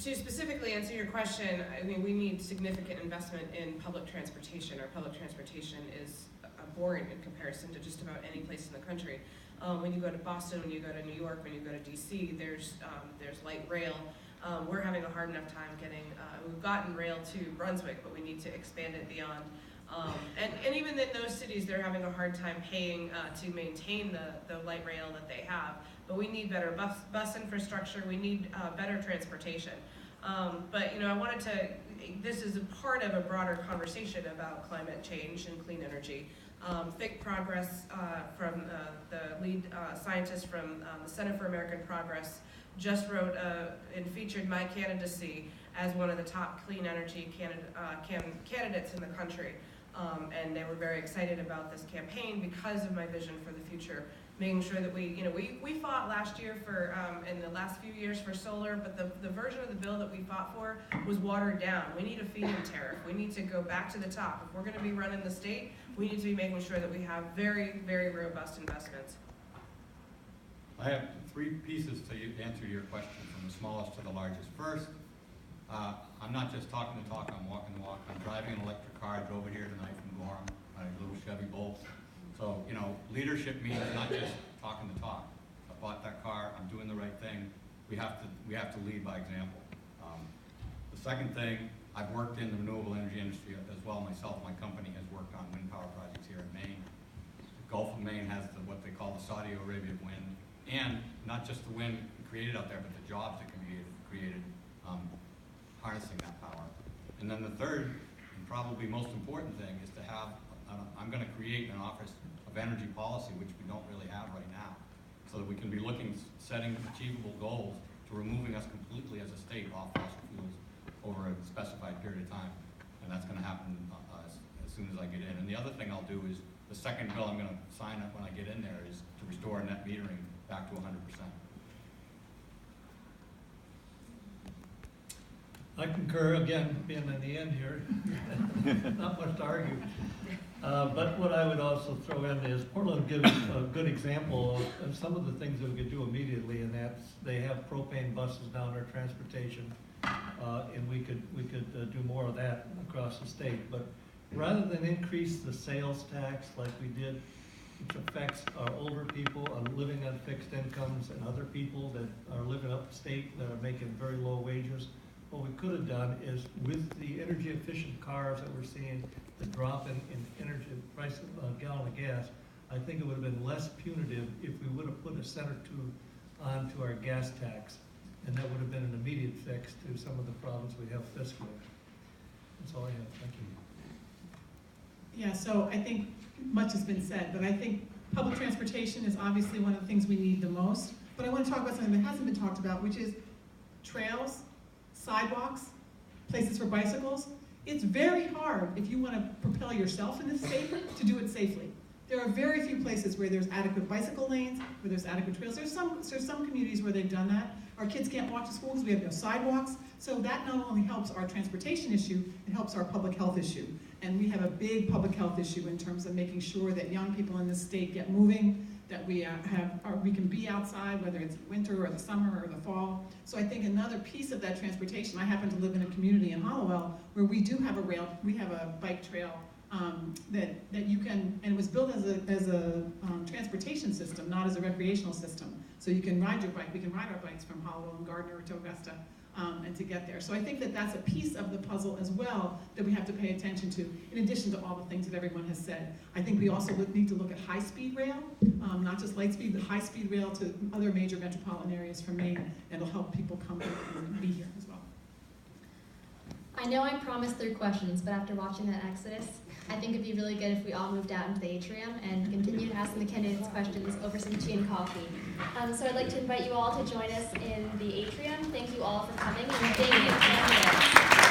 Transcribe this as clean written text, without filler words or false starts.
To specifically answer your question, I mean, we need significant investment in public transportation. Our public transportation is abhorrent in comparison to just about any place in the country. When you go to Boston, when you go to New York, when you go to DC, there's light rail. We're having a hard enough time getting, we've gotten rail to Brunswick, but we need to expand it beyond. And even in those cities, they're having a hard time paying to maintain the light rail that they have. But we need better bus infrastructure, we need better transportation. But you know, I wanted to, this is a part of a broader conversation about climate change and clean energy. Think Progress from the lead scientist from the Center for American Progress just wrote and featured my candidacy as one of the top clean energy candidates in the country. And they were very excited about this campaign because of my vision for the future, making sure that we fought last year for, in the last few years for solar, but the version of the bill that we fought for was watered down. We need a feed-in tariff. We need to go back to the top. If we're gonna be running the state, we need to be making sure that we have very, very robust investments. I have three pieces to answer your question, from the smallest to the largest. First, I'm not just talking the talk, I'm walking the walk. I'm driving an electric car. I drove it here tonight from Gorham, a little Chevy Bolt. So, you know, leadership means not just talking the talk. I bought that car, I'm doing the right thing. We have to lead by example. The second thing, I've worked in the renewable energy industry as well myself. My company has worked on wind power projects here in Maine. The Gulf of Maine has what they call the Saudi Arabia wind, and not just the wind created out there, but the jobs that can be created harnessing that power. And then the third, and probably most important thing, is to have, I'm going to create an office of energy policy, which we don't really have right now, so that we can be setting achievable goals to removing us completely as a state off fossil fuels over a specified period of time. And that's going to happen as soon as I get in. And the other thing I'll do is, the second bill I'm going to sign up when I get in there is to restore net metering back to 100%. I concur, again, being in the end here, not much to argue. But what I would also throw in is Portland gives a good example of some of the things that we could do immediately, and that's they have propane buses down their transportation, and we could do more of that across the state. But rather than increase the sales tax like we did, which affects our older people living on fixed incomes and other people that are living upstate that are making very low wages, what we could have done is, with the energy efficient cars that we're seeing, the drop in energy price of a gallon of gas, I think it would have been less punitive if we would have put a cent or two onto our gas tax, and that would have been an immediate fix to some of the problems we have fiscally. That's all I have. Thank you. Yeah, so I think much has been said, but I think public transportation is obviously one of the things we need the most. But I want to talk about something that hasn't been talked about, which is trails, sidewalks, places for bicycles. It's very hard, if you want to propel yourself in this state, to do it safely. There are very few places where there's adequate bicycle lanes, where there's adequate trails. There's some communities where they've done that. Our kids can't walk to school because we have no sidewalks. So that not only helps our transportation issue, it helps our public health issue. And we have a big public health issue in terms of making sure that young people in this state get moving, that we can be outside, whether it's winter or the summer or the fall. So I think another piece of that transportation, I happen to live in a community in Hollowell where we do have we have a bike trail that you can, and it was built as a transportation system, not as a recreational system. So you can ride your bike, we can ride our bikes from Hollowell and Gardner to Augusta and to get there. So I think that that's a piece of the puzzle as well that we have to pay attention to, in addition to all the things that everyone has said. I think we also need to look at high-speed rail, not just light speed, but high-speed rail to other major metropolitan areas from Maine, and it'll help people come and be here as well. I know I promised 3 questions, but after watching that exodus, I think it'd be really good if we all moved out into the atrium and continued asking the candidates questions over some tea and coffee. So I'd like to invite you all to join us in the atrium. Thank you all for coming, and thank you, candidates.